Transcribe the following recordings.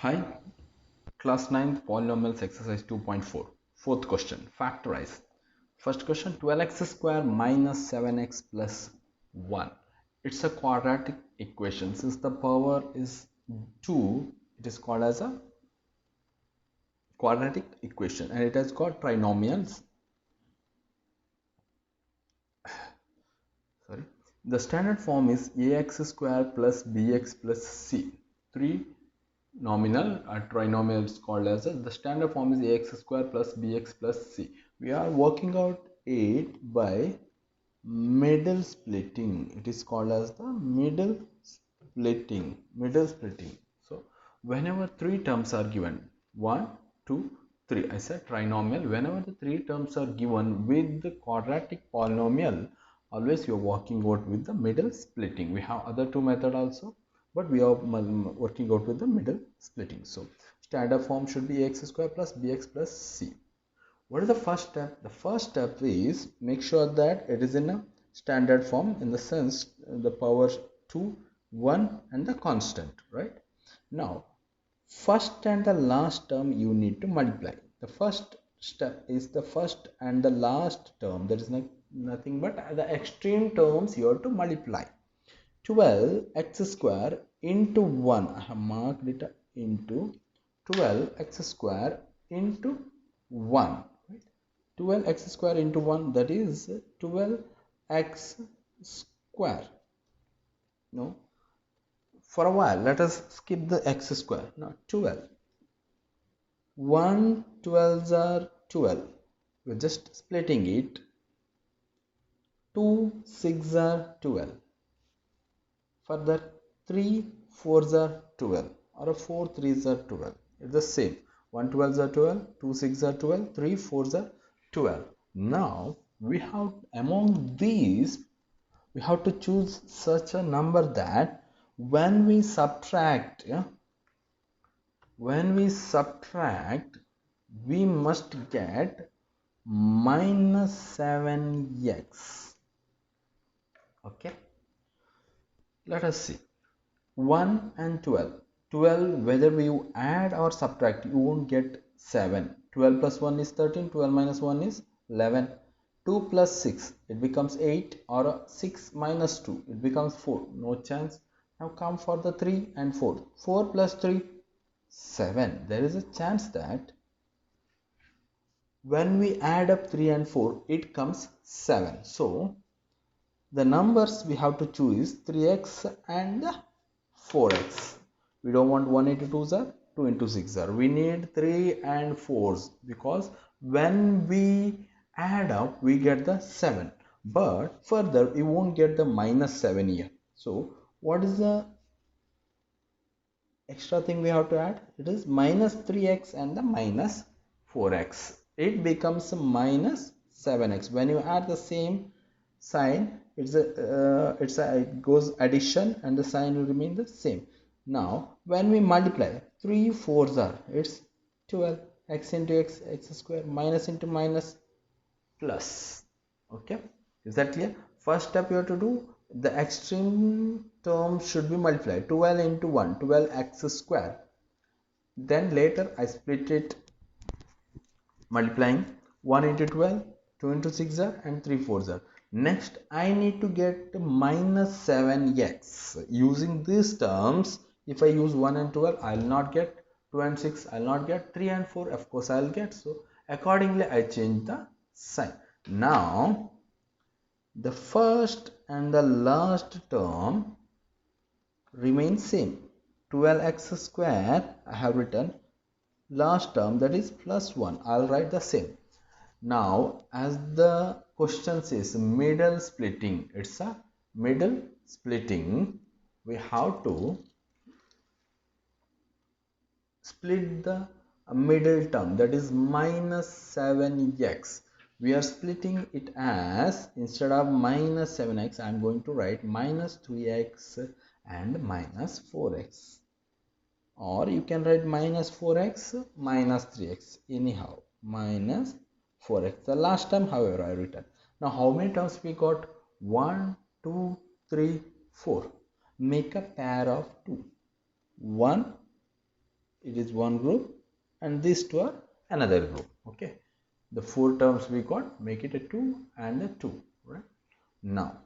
Hi, class 9 polynomials exercise 2.4. Fourth question, factorize. First question, 12x square minus 7x plus 1. It's a quadratic equation. Since the power is 2, it is called as a quadratic equation and it has got trinomials. Sorry. The standard form is ax square plus bx plus c. Three nominal trinomial is called as the standard form is ax square plus bx plus c. We are working out it by middle splitting. It is called as the middle splitting. So whenever three terms are given, 1 2 3, I said trinomial, whenever the three terms are given with the quadratic polynomial, always you are working out with the middle splitting. We have other two method also, but we are working out with the middle splitting. So standard form should be ax square plus bx plus c. What is the first step? The first step is make sure that it is in a standard form, in the sense the power 2, 1 and the constant, right? Now first and the last term you need to multiply. The first step is the first and the last term, there is nothing but the extreme terms you have to multiply. 12x square into 1, I have marked it into 12x square into 1, right? 12x square into 1, that is 12x square. No, for a while let us skip the x square. Now 12, 1 12s are 12, we're just splitting it. 2 6 are 12, further 3 4s are 12, or a 4 3s are 12. It's the same. 1 12s are 12, 2 6 are 12, 3 4s are 12. Now we have, among these we have to choose such a number that when we subtract, we must get minus 7x. Okay, let us see. 1 and 12. 12, whether you add or subtract, you won't get 7. 12 plus 1 is 13, 12 minus 1 is 11. 2 plus 6, it becomes 8, or 6 minus 2, it becomes 4. No chance. Now come for the 3 and 4. 4 plus 3, 7. There is a chance that when we add up 3 and 4, it comes 7. So the numbers we have to choose is 3x and 4x. We don't want 1 into 2s are 2 into 6 are. We need 3 and 4s, because when we add up we get the 7, but further we won't get the minus 7 here. So what is the extra thing we have to add? It is minus 3x and the minus 4x. It becomes minus 7x. When you add the same sign, it goes addition and the sign will remain the same. Now when we multiply, 3 4s are, it's 12, x into x, x square, minus into minus, plus. Okay, is that clear? First step you have to do, the extreme term should be multiplied. 12 into 1, 12x square. Then later I split it, multiplying 1 into 12, 2 into 6 are, and 3 4s are. Next I need to get minus 7x. Using these terms, if I use 1 and 12, I will not get. 2 and 6, I will not get. 3 and 4, of course I will get. So accordingly I change the sign. Now the first and the last term remain same. 12x square I have written, last term, that is plus 1, I'll write the same. Now as the question says middle splitting, it's a middle splitting, we have to split the middle term, that is minus 7x. We are splitting it as, instead of minus 7x, I am going to write minus 3x and minus 4x, or you can write minus 4x minus 3x, anyhow minus 4x. The last term however I written. Now how many terms we got? 1 2 3 4. Make a pair of 2. 1 it is one group, and these two are another group. Okay, the 4 terms we got, make it a 2 and a 2, right? Now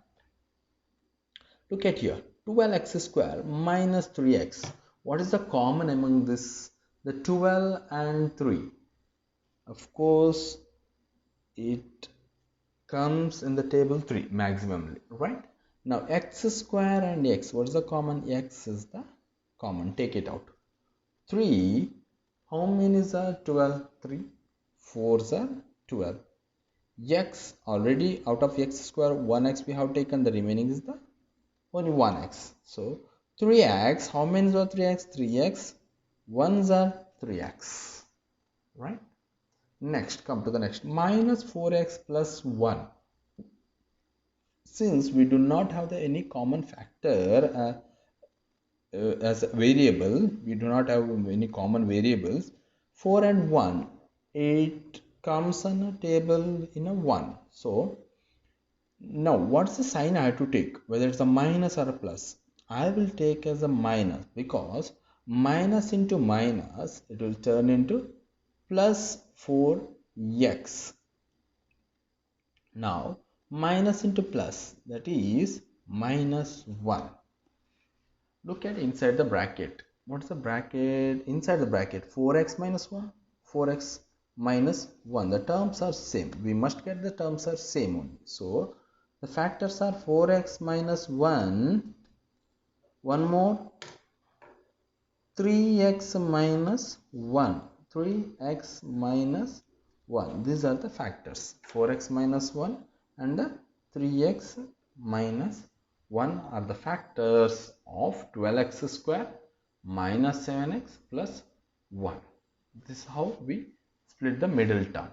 look at here, 12x square minus 3x. What is the common among this, the 12 and 3? Of course, it comes in the table 3 maximally, right? Now x square and x, what is the common? X is the common, take it out. 3, how many are 12? 3, 4s are 12. X, already out of x square 1x we have taken, the remaining is the only 1x. So 3x, how many are 3x? 3x, 1s are 3x, right? Next, come to the next, minus 4x plus 1. Since we do not have any common factor as a variable, we do not have any common variables, 4 and 1, it comes on a table in a 1. So now what's the sign I have to take, whether it's a minus or a plus? I will take as a minus, because minus into minus, it will turn into plus 4x. Now minus into plus, that is minus 1. Look at inside the bracket. What's the bracket? Inside the bracket, 4x minus 1, 4x minus 1. The terms are same. We must get the terms are same only. So the factors are 4x minus 1, one more, 3x minus 1, 3x minus 1. These are the factors, 4x minus 1 and 3x minus 1 are the factors of 12x square minus 7x plus 1. This is how we split the middle term.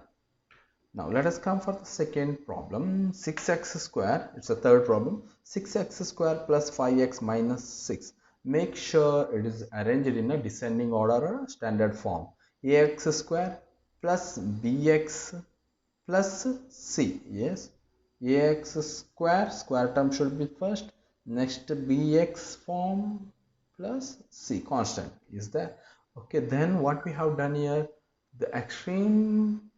Now let us come for the second problem, 6x square. It's a third problem. 6x square plus 5x minus 6. Make sure it is arranged in a descending order or standard form. Ax square plus bx plus c. Yes, ax square, square term should be first. Next bx form plus c, constant is there. Okay, then what we have done here, the extreme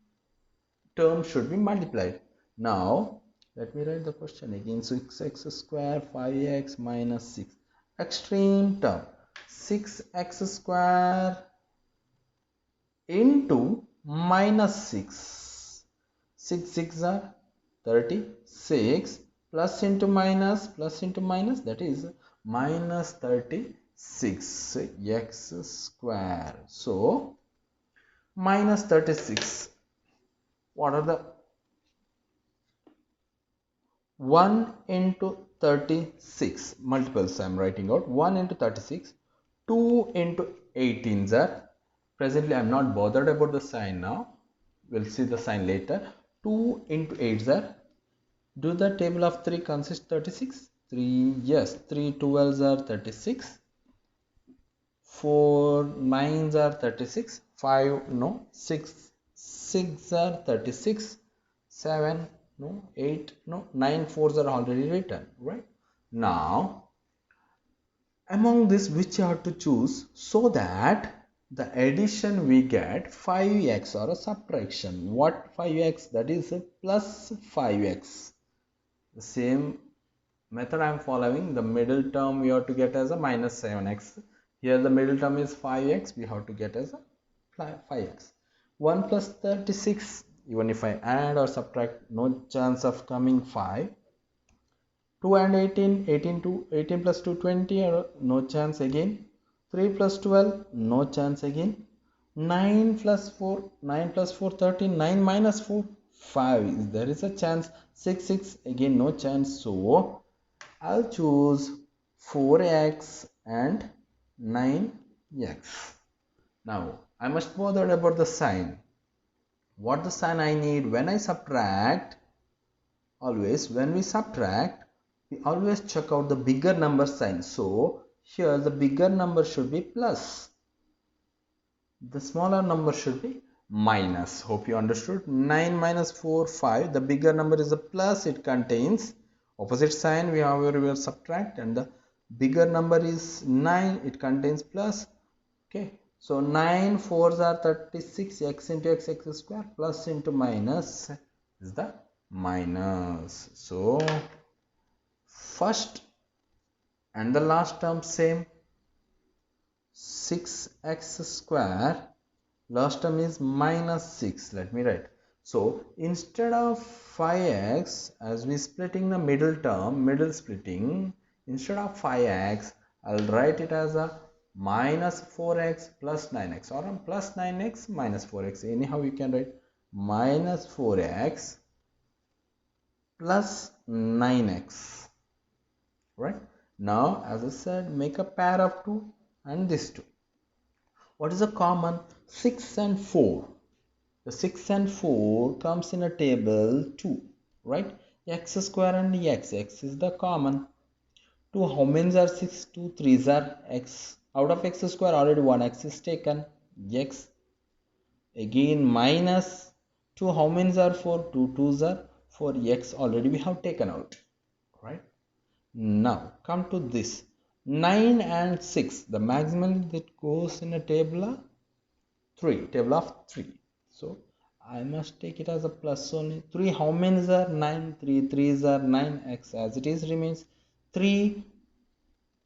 term should be multiplied. Now let me write the question again. 6x square 5x minus 6, extreme term 6x square into minus 6, 6 are 36, plus into minus, that is minus 36 x square. So minus 36, what are the 1 into 36 multiples I am writing out. 1 into 36, 2 into 18s are, presently I am not bothered about the sign now, we'll see the sign later. 2 into 8s are, do the table of 3 consist 36? 3, yes, 3 12s are 36, 4 9s are 36, 5 no, 6 are 36, 7 no, 8 no, 9 4s are already written, right? Now among this, which you have to choose, so that the addition we get 5x or a subtraction. What 5x? That is a plus 5x. The same method I am following. The middle term we have to get as a minus 7x. Here the middle term is 5x, we have to get as a 5x. 1 plus 36, even if I add or subtract, no chance of coming 5. 2 and 18, 18 plus 2 20, no chance again. 3 plus 12, no chance again. 9 plus 4, 9 plus 4 13, 9 minus 4 5, there is a chance. 6 again, no chance. So I'll choose 4x and 9x. Now I must bother about the sign. What the sign I need when I subtract? Always when we subtract, we always check out the bigger number sign. So here the bigger number should be plus, the smaller number should be minus. Hope you understood. 9 minus 4 5, the bigger number is a plus, it contains opposite sign, we will subtract, and the bigger number is 9, it contains plus. Okay, So 9 4s are 36, x into x square plus into minus is the minus. So first and the last term same, 6x square, last term is minus 6. Let me write. So instead of 5x, as we splitting the middle term, middle splitting, instead of 5x, I'll write it as a minus 4x plus 9x, or plus 9x minus 4x. Anyhow you can write minus 4x plus 9x. Right? Now as I said, make a pair of 2 and this 2. What is a common? 6 and 4. The 6 and 4 comes in a table 2, right? X square and x is the common. 2 how many are 6? 2 3s are x. Out of x square already 1 x is taken. X again minus 2 how many are 4? 2 2s are 4, x already we have taken out, right? Now come to this 9 and 6. The maximum that goes in a table 3, table of 3. So I must take it as a plus only. 3 how many are 9? 3 3s are 9, x as it is remains. 3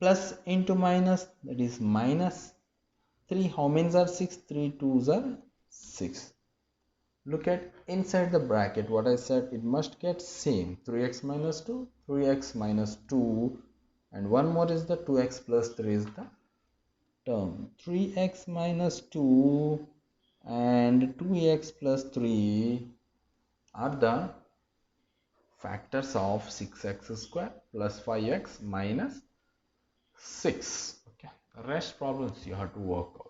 plus into minus, that is minus 3 how many are 6? 3 2s are 6. Look at inside the bracket what I said, it must get same. 3x minus 2, 3x minus 2, and one more is the 2x plus 3 is the term. 3x minus 2 and 2x plus 3 are the factors of 6x square plus 5x minus 6. Okay, the rest problems you have to work out.